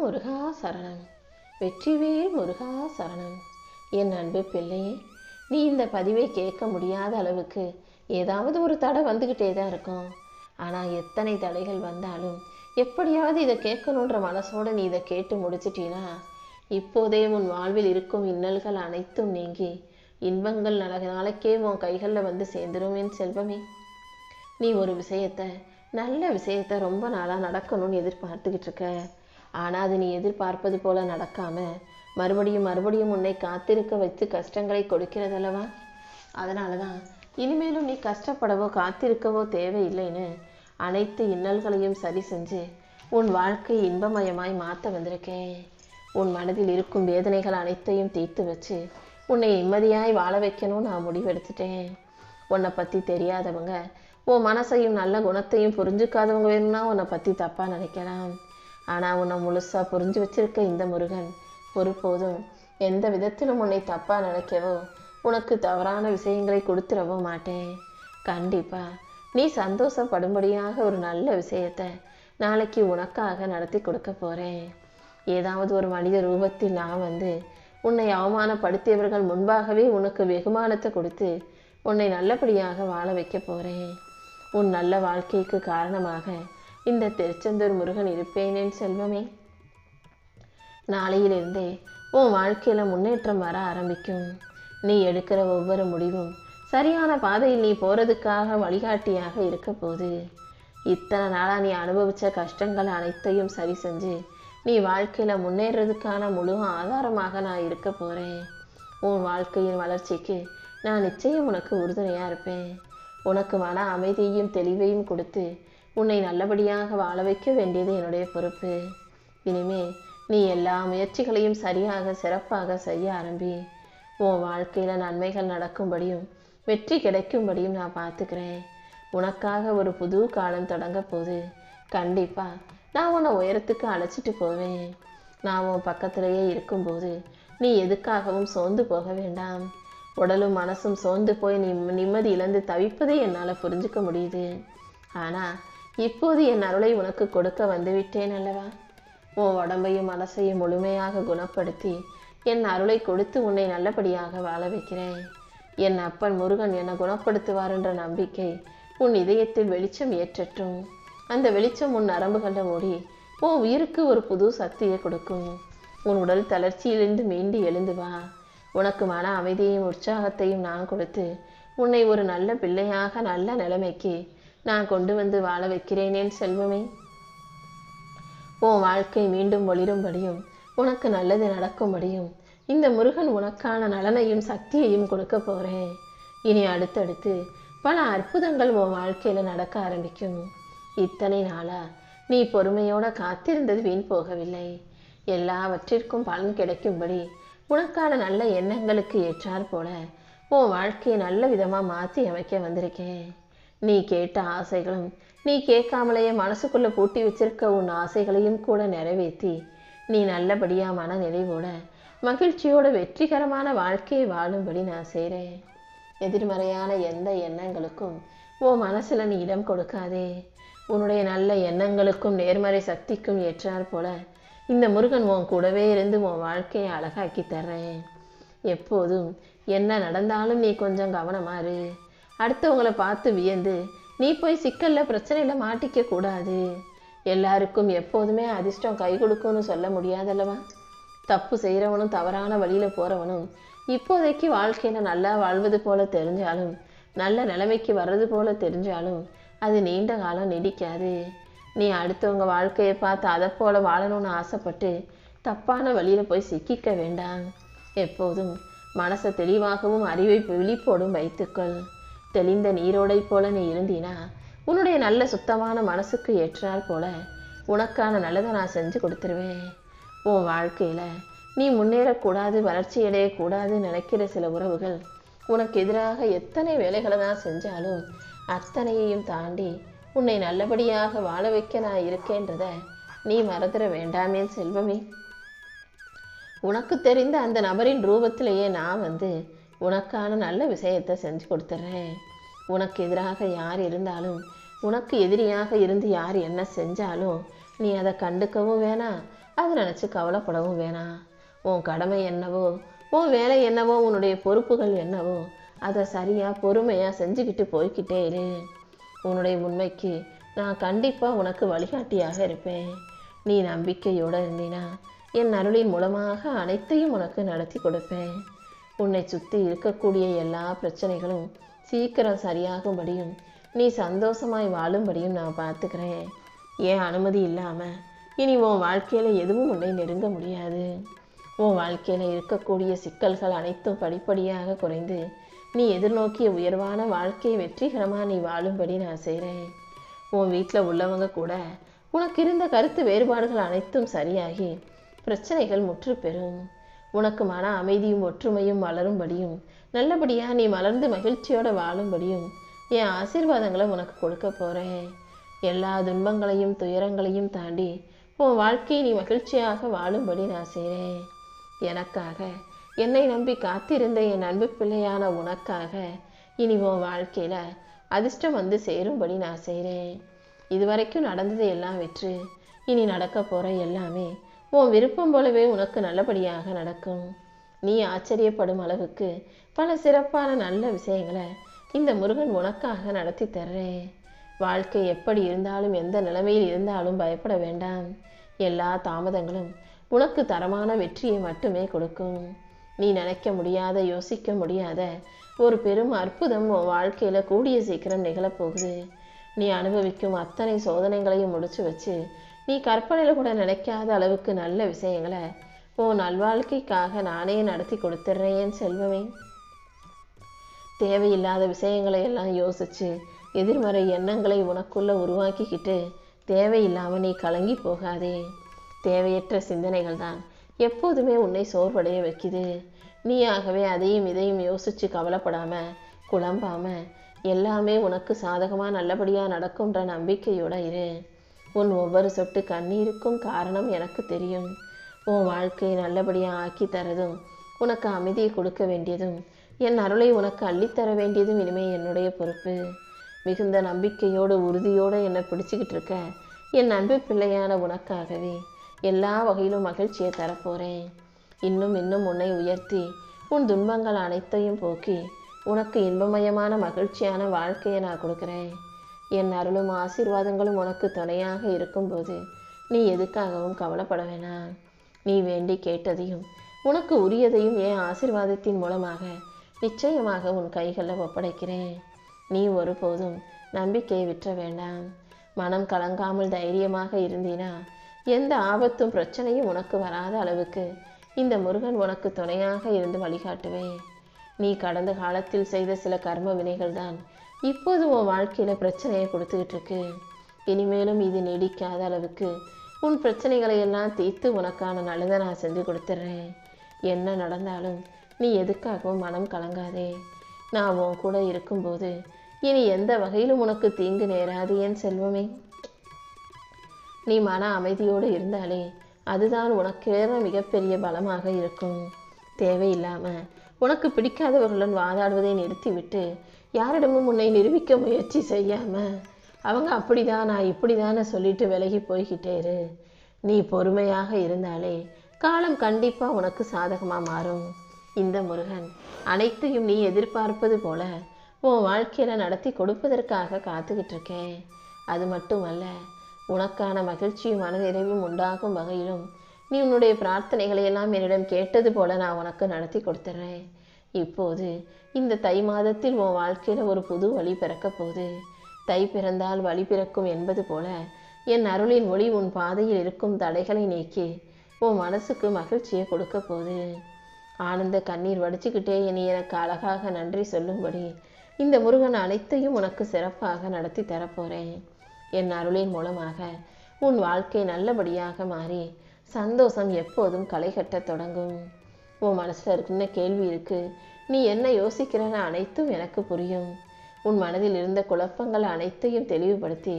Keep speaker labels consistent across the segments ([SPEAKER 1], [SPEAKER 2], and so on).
[SPEAKER 1] முருகா சரணம். வெற்றிவேல் முருகா சரணம். என் அன்பு பிள்ளையே, நீ இந்த பதிவை கேட்க முடியாத அளவுக்கு ஏதாவது ஒரு தடை வந்துக்கிட்டே தான் இருக்கும். ஆனால் எத்தனை தடைகள் வந்தாலும் எப்படியாவது இதை கேட்கணுன்ற மனசோடு நீ இதை கேட்டு முடிச்சிட்டீனா இப்போதே உன் வாழ்வில் இருக்கும் இன்னல்கள் அனைத்தும் நீங்கி இன்பங்கள் நாளைக்கே உன் கைகளில் வந்து சேர்ந்துடும் என் செல்வமே. நீ ஒரு நல்ல விஷயத்தை ரொம்ப நாளாக நடக்கணும்னு எதிர்பார்த்துக்கிட்டு இருக்க. ஆனால் அது நீ எதிர்பார்ப்பது போல நடக்காமல் மறுபடியும் உன்னை காத்திருக்க வைத்து கஷ்டங்களை கொடுக்கிறதல்லவா? அதனால தான் இனிமேலும் நீ கஷ்டப்படவோ காத்திருக்கவோ தேவையில்லைன்னு அனைத்து இன்னல்களையும் சரி செஞ்சு உன் வாழ்க்கையை இன்பமயமாய் மாற்ற வந்திருக்கேன். உன் மனதில் இருக்கும் வேதனைகள் அனைத்தையும் தீர்த்து வச்சு உன்னை நிம்மதியாய் வாழ வைக்கணும்னு நான் முடிவெடுத்துட்டேன். உன்னை பற்றி தெரியாதவங்க, உன் மனசையும் நல்ல குணத்தையும் புரிஞ்சுக்காதவங்க வேணும்னா உன்னை பற்றி தப்பாக நினைக்கலாம். ஆனால் உன்னை முழுசாக புரிஞ்சு வச்சிருக்க இந்த முருகன் ஒருபோதும் எந்த விதத்திலும் உன்னை தப்பாக நினைக்கவோ உனக்கு தவறான விஷயங்களை கொடுத்துடவோ மாட்டேன். கண்டிப்பாக நீ சந்தோஷப்படும்படியாக ஒரு நல்ல விஷயத்தை நாளைக்கு உனக்காக நடத்தி கொடுக்க போகிறேன். ஏதாவது ஒரு மனித ரூபத்தில் நான் வந்து உன்னை அவமானப்படுத்தியவர்கள் முன்பாகவே உனக்கு வெகுமானத்தை கொடுத்து உன்னை நல்லபடியாக வாழ வைக்க போகிறேன். உன் நல்ல வாழ்க்கைக்கு காரணமாக இந்த திருச்செந்தூர் முருகன் இருப்பேனேன் செல்வமே. நாளையிலிருந்தே உன் வாழ்க்கையில் முன்னேற்றம் வர ஆரம்பிக்கும். நீ எடுக்கிற ஒவ்வொரு முடிவும் சரியான பாதையில் நீ போகிறதுக்காக வழிகாட்டியாக இருக்க போது. இத்தனை நாளாக நீ அனுபவித்த கஷ்டங்கள் அனைத்தையும் சரி செஞ்சு நீ வாழ்க்கையில் முன்னேறதுக்கான முழு ஆதாரமாக நான் இருக்க போகிறேன். உன் வாழ்க்கையின் வளர்ச்சிக்கு நான் நிச்சயம் உனக்கு உறுதுணையாக இருப்பேன். உனக்கு மன அமைதியையும் தெளிவையும் கொடுத்து உன்னை நல்லபடியாக வாழ வைக்க வேண்டியது என்னுடைய பொறுப்பு. இனிமே நீ எல்லா முயற்சிகளையும் சரியாக சிறப்பாக செய்ய ஆரம்பி. உன் வாழ்க்கையில் நன்மைகள் நடக்கும்படியும் வெற்றி கிடைக்கும்படியும் நான் பார்த்துக்கிறேன். உனக்காக ஒரு புது காலம் தொடங்க போது கண்டிப்பாக நான் உன்னை உயரத்துக்கு அழைச்சிட்டு போவேன். நான் உன் பக்கத்திலேயே இருக்கும்போது நீ எதுக்காகவும் சோர்ந்து போக வேண்டாம். உடலும் மனசும் சோர்ந்து போய் நீ நிம்மதி இழந்து தவிப்பதை என்னால் புரிஞ்சுக்க முடியுது. ஆனால் இப்போது என் அருளை உனக்கு கொடுக்க வந்துவிட்டேன் அல்லவா? உன் உடம்பையும் மனசையும் முழுமையாக குணப்படுத்தி என் அருளை கொடுத்து உன்னை நல்லபடியாக வாழ வைக்கிறேன். என் அப்பன் முருகன் என்னை குணப்படுத்துவார் என்ற நம்பிக்கை உன் இதயத்தில் வெளிச்சம் ஏற்றட்டும். அந்த வெளிச்சம் உன் நரம்புகளில் ஓடி உன் உயிருக்கு ஒரு புது சக்தியை கொடுக்கும். உன் உடல் தளர்ச்சியிலிருந்து மீண்டு எழுந்து வா. உனக்கு மன அமைதியையும் உற்சாகத்தையும் நான் கொடுத்து உன்னை ஒரு நல்ல பிள்ளையாக நல்ல நிலைமைக்கு நான் கொண்டு வந்து வாழ வைக்கிறேனேன் செல்வமே. உன் வாழ்க்கை மீண்டும் ஒளிரும்படியும் உனக்கு நல்லது நடக்கும்படியும் இந்த முருகன் உனக்கான நலனையும் சக்தியையும் கொடுக்க போகிறேன். இனி அடுத்தடுத்து பல அற்புதங்கள் உன் வாழ்க்கையில் நடக்க ஆரம்பிக்கும். இத்தனை நாளா நீ பொறுமையோட காத்திருந்தது வீண் போகவில்லை. எல்லாவற்றிற்கும் பலன் கிடைக்கும்படி உனக்கான நல்ல எண்ணங்களுக்கு ஏற்றாற் போல உன் வாழ்க்கையை நல்ல விதமாக மாற்றி அமைக்க வந்திருக்கேன். நீ கேட்ட ஆசைகளும் நீ கேட்காமலேயே மனசுக்குள்ளே பூட்டி வச்சிருக்க உன் ஆசைகளையும் கூட நிறைவேற்றி நீ நல்லபடியாக மன நிறைவோட மகிழ்ச்சியோட வெற்றிகரமான வாழ்க்கையை வாழும்படி நான் செய்கிறேன். எதிர்மறையான எந்த எண்ணங்களுக்கும் உன் மனசில் நீ இடம் கொடுக்காதே. உன்னுடைய நல்ல எண்ணங்களுக்கும் நேர்மறை சக்திக்கும் ஏற்றாற் போல இந்த முருகன் உன் கூடவே இருந்து உன் வாழ்க்கையை அழகாக்கி தர்றேன். எப்போதும் என்ன நடந்தாலும் நீ கொஞ்சம் கவனமாறு. அடுத்தவங்களை பார்த்து வியந்து நீ போய் சிக்கலில் பிரச்சனையில் மாட்டிக்க கூடாது. எல்லாருக்கும் எப்போதுமே அதிர்ஷ்டம் கை கொடுக்கும்னு சொல்ல முடியாதல்லவா? தப்பு செய்கிறவனும் தவறான வழியில் போகிறவனும் இப்போதைக்கு வாழ்க்கையில் நல்லா வாழ்வது போல தெரிஞ்சாலும் நல்ல நிலைமைக்கு வர்றது போல தெரிஞ்சாலும் அது நீண்ட காலம் நீடிக்காது. நீ அடுத்தவங்க வாழ்க்கையை பார்த்து அதை போல வாழணும்னு ஆசைப்பட்டு தப்பான வழியில் போய் சிக்கிக்க வேண்டாம். எப்போதும் மனசை தெளிவாகவும் அறிவை விழிப்போடும் வைத்துக்கொள். தெளிந்த நீரோடை போல நீ இருந்தீனா உன்னுடைய நல்ல சுத்தமான மனசுக்கு ஏற்றாற் போல உனக்கான நல்லதை நான் செஞ்சு கொடுத்துருவேன். உன் வாழ்க்கையில் நீ முன்னேறக்கூடாது வளர்ச்சி அடையக்கூடாதுன்னு நினைக்கிற சில உறவுகள் உனக்கு எதிராக எத்தனை வேலைகளை தான் செஞ்சாலும் அத்தனையையும் தாண்டி உன்னை நல்லபடியாக வாழ வைக்க நான் இருக்கேன்றத நீ மறந்துட வேண்டாமே செல்வமே. உனக்கு தெரிந்த அந்த நபரின் ரூபத்திலேயே நான் வந்து உனக்கான நல்ல விஷயத்தை செஞ்சு கொடுத்துட்றேன். உனக்கு எதிராக யார் இருந்தாலும் உனக்கு எதிரியாக இருந்து யார் என்ன செஞ்சாலும் நீ அதை கண்டுக்கவும் வேணாம், அதை நினச்சி கவலைப்படவும் வேணாம். உன் கடமை என்னவோ, உன் வேலை என்னவோ, உன்னுடைய பொறுப்புகள் என்னவோ அதை சரியாக பொறுமையாக செஞ்சுக்கிட்டு போய்கிட்டே இரு. உன்னுடைய உண்மைக்கு நான் கண்டிப்பாக உனக்கு வழிகாட்டியாக இருப்பேன். நீ நம்பிக்கையோடு இருந்தீனா என் அருளின் மூலமாக அனைத்தையும் உனக்கு நடத்தி கொடுப்பேன். உன்னை சுற்றி இருக்கக்கூடிய எல்லா பிரச்சனைகளும் சீக்கிரம் சரியாகும்படியும் நீ சந்தோஷமாய் வாழும்படியும் நான் பார்த்துக்கிறேன். ஏன் அனுமதி இல்லாமல் இனி உன் வாழ்க்கையில் எதுவும் உன்னை நெருங்க முடியாது. உன் வாழ்க்கையில் இருக்கக்கூடிய சிக்கல்கள் அனைத்தும் படிப்படியாக குறைந்து நீ எதிர்நோக்கிய உயர்வான வாழ்க்கையை வெற்றிகரமாக நீ வாழும்படி நான் செய்கிறேன். உன் வீட்டில் உள்ளவங்க கூட உனக்கு இருந்த கருத்து வேறுபாடுகள் அனைத்தும் சரியாகி பிரச்சனைகள் முற்று பெறும். உனக்கு மன அமைதியும் ஒற்றுமையும் வளரும்படியும் நல்லபடியாக நீ மலர்ந்து மகிழ்ச்சியோடு வாழும்படியும் என் ஆசீர்வாதங்களை உனக்கு கொடுக்க போகிறேன். எல்லா துன்பங்களையும் துயரங்களையும் தாண்டி உன் வாழ்க்கையை நீ மகிழ்ச்சியாக வாழும்படி நான் செய்கிறேன். எனக்காக என்னை நம்பி காத்திருந்த என் அன்பு பிள்ளையான உனக்காக இனி உன் வாழ்க்கையில் அதிர்ஷ்டம் வந்து சேரும்படி நான் செய்கிறேன். இதுவரைக்கும் நடந்தது எல்லாம் வெற்று. இனி நடக்க போகிற எல்லாமே உன் விருப்பம் போலவே உனக்கு நல்லபடியாக நடக்கும். நீ ஆச்சரியப்படும் அளவுக்கு பல சிறப்பான நல்ல விஷயங்களை இந்த முருகன் உனக்காக நடத்தி தர்றேன். வாழ்க்கை எப்படி இருந்தாலும் எந்த நிலைமையில் இருந்தாலும் பயப்பட வேண்டாம். எல்லா தாமதங்களும் உனக்கு தரமான வெற்றியை மட்டுமே கொடுக்கும். நீ நினைக்க முடியாத யோசிக்க முடியாத ஒரு பெரும் அற்புதம் உன் வாழ்க்கையில் கூடிய சீக்கிரம் நிகழப்போகுது. நீ அனுபவிக்கும் அத்தனை சோதனைகளையும் முடிச்சு வச்சு நீ கற்பனையில் கூட நினைக்காத அளவுக்கு நல்ல விஷயங்களை உன் நல்வாழ்க்கைக்காக நானே நடத்தி கொடுத்துட்றேன் செல்வமே. தேவையில்லாத விஷயங்களை எல்லாம் யோசிச்சு எதிர்மறை எண்ணங்களை உனக்குள்ள உருவாக்கிக்கிட்டு தேவையில்லாமல் நீ கலங்கி போகாதே. தேவையற்ற சிந்தனைகள் தான் எப்போதுமே உன்னை சோர்வடைய வைக்குது. நீயாகவே அதையும் இதையும் யோசிச்சு கவலைப்படாம குழம்பாம எல்லாமே உனக்கு சாதகமாக நல்லபடியாக நடக்கும்ன்ற நம்பிக்கையோட இரு. உன் ஒவ்வொரு சொட்டு கண்ணீருக்கும் காரணம் எனக்கு தெரியும். உன் வாழ்க்கையை நல்லபடியாக ஆக்கி தரதும் உனக்கு அமைதியை கொடுக்க வேண்டியதும் என் அருளை உனக்கு அள்ளித்தர வேண்டியதும் இனிமேல் என்னுடைய பொறுப்பு. மிகுந்த நம்பிக்கையோடு உறுதியோடு என்னை பிடிச்சிக்கிட்டு இருக்க என் அன்பு பிள்ளையான உனக்காகவே எல்லா வகையிலும் மகிழ்ச்சியை தரப்போகிறேன். இன்னும் இன்னும் உன்னை உயர்த்தி உன் துன்பங்கள் அனைத்தையும் போக்கி உனக்கு இன்பமயமான மகிழ்ச்சியான வாழ்க்கையை நான் கொடுக்குறேன். என் அருளும் ஆசீர்வாதங்களும் உனக்கு துணையாக இருக்கும்போது நீ எதுக்காகவும் கவலைப்பட வேணாம். நீ வேண்டி கேட்டதையும் உனக்கு உரியதையும் என் ஆசீர்வாதத்தின் மூலமாக நிச்சயமாக உன் கைகளில் ஒப்படைக்கிறேன். நீ ஒருபோதும் நம்பிக்கையை விற்ற வேண்டாம். மனம் கலங்காமல் தைரியமாக இருந்தீனா எந்த ஆபத்தும் பிரச்சனையும் உனக்கு வராத அளவுக்கு இந்த முருகன் உனக்கு துணையாக இருந்து வழிகாட்டுவேன். நீ கடந்த காலத்தில் செய்த சில கர்ம வினைகள் தான் இப்போது உன் வாழ்க்கையில் பிரச்சனையை கொடுத்துக்கிட்டு இருக்கு. இனிமேலும் இது நீடிக்காத அளவுக்கு உன் பிரச்சனைகளை எல்லாம் தீர்த்து உனக்கான நல்லதை நான் செஞ்சு கொடுத்துட்றேன். என்ன நடந்தாலும் நீ எதுக்காகவும் மனம் கலங்காதே. நான் உன் கூட இருக்கும்போது இனி எந்த வகையிலும் உனக்கு தீங்கு நேராது என் செல்வமே. நீ மன அமைதியோடு இருந்தாலே அதுதான் உனக்கேற மிகப்பெரிய பலமாக இருக்கும். தேவையில்லாமல் உனக்கு பிடிக்காதவர்களுடன் வாதாடுவதை நிறுத்திவிட்டு யாரிடமும் உன்னை நிரூபிக்க முயற்சி செய்யாமல் அவங்க அப்படிதான் நான் இப்படிதானே சொல்லிட்டு விலகி போய்கிட்டே இரு. நீ பொறுமையாக இருந்தாலே காலம் கண்டிப்பாக உனக்கு சாதகமாக மாறும். இந்த முருகன் அனைத்தையும் நீ எதிர்பார்ப்பது போல உன் வாழ்க்கையில் நடத்தி கொடுப்பதற்காக காத்துக்கிட்டு இருக்கேன். அது மட்டுமல்ல, உனக்கான மகிழ்ச்சியும் மனநிறைவும் உண்டாகும் வகையிலும் நீ உன்னுடைய பிரார்த்தனைகளை எல்லாம் என்னிடம் கேட்டது போல நான் உனக்கு நடத்தி கொடுத்துட்றேன். இப்போது இந்த தை மாதத்தில் உன் வாழ்க்கையில் ஒரு புது வழி பிறக்க போகுது. தை பிறந்தால் வழி பிறக்கும் என்பது போல என் அருளின் ஒளி உன் பாதையில் இருக்கும் தடைகளை நீக்கி உன் மனசுக்கு மகிழ்ச்சியை கொடுக்க போகுது. ஆனந்த கண்ணீர் வடிச்சுக்கிட்டே இனி எனக்கு அழகாக நன்றி சொல்லும்படி இந்த முருகன் அனைத்தையும் உனக்கு சிறப்பாக நடத்தி தரப்போகிறேன். என் அருளின் மூலமாக உன் வாழ்க்கை நல்லபடியாக மாறி சந்தோஷம் எப்போதும் களை கட்ட தொடங்கும். உன் மனசில் இருக்குன்னு கேள்வி இருக்கு. நீ என்ன யோசிக்கிறன்னு அனைத்தும் எனக்கு புரியும். உன் மனதில் இருந்த குழப்பங்கள் அனைத்தையும் தெளிவுபடுத்தி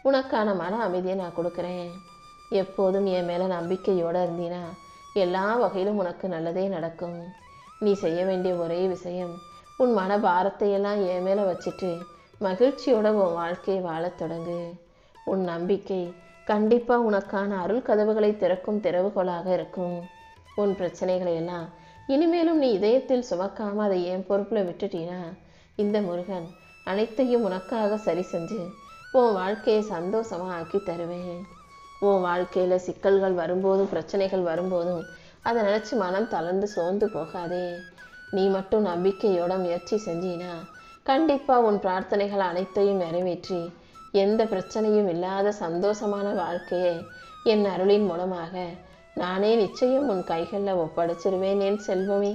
[SPEAKER 1] உனக்கான மன அமைதியை நான் கொடுக்குறேன். எப்போதும் என் மேலே நம்பிக்கையோடு இருந்தீனா எல்லா வகையிலும் உனக்கு நல்லதே நடக்கும். நீ செய்ய வேண்டிய ஒரே விஷயம் உன் மன பாரத்தையெல்லாம் என் மேலே வச்சுட்டு மகிழ்ச்சியோட உன் வாழ்க்கையை வாழத் தொடங்கு. உன் நம்பிக்கை கண்டிப்பாக உனக்கான அருள் கதவுகளை திறக்கும் திறவுகோலாக இருக்கும். உன் பிரச்சனைகளை எல்லாம் இனிமேலும் நீ இதயத்தில் சுமக்காம அதை என் பொறுப்பில் விட்டுட்டீனா இந்த முருகன் அனைத்தையும் உனக்காக சரி செஞ்சு உன் வாழ்க்கையை சந்தோஷமாக ஆக்கி தருவேன். உன் வாழ்க்கையில் சிக்கல்கள் வரும்போதும் பிரச்சனைகள் வரும்போதும் அதை நினச்சி மனம் தளர்ந்து சோர்ந்து போகாதே. நீ மட்டும் நம்பிக்கையோட முயற்சி செஞ்சினா கண்டிப்பாக உன் பிரார்த்தனைகள் அனைத்தையும் நிறைவேற்றி எந்த பிரச்சனையும் இல்லாத சந்தோஷமான வாழ்க்கையை என் அருளின் மூலமாக நானே நிச்சயம் உன் கைகளில் ஒப்படைச்சிருவேன் என் செல்வமே.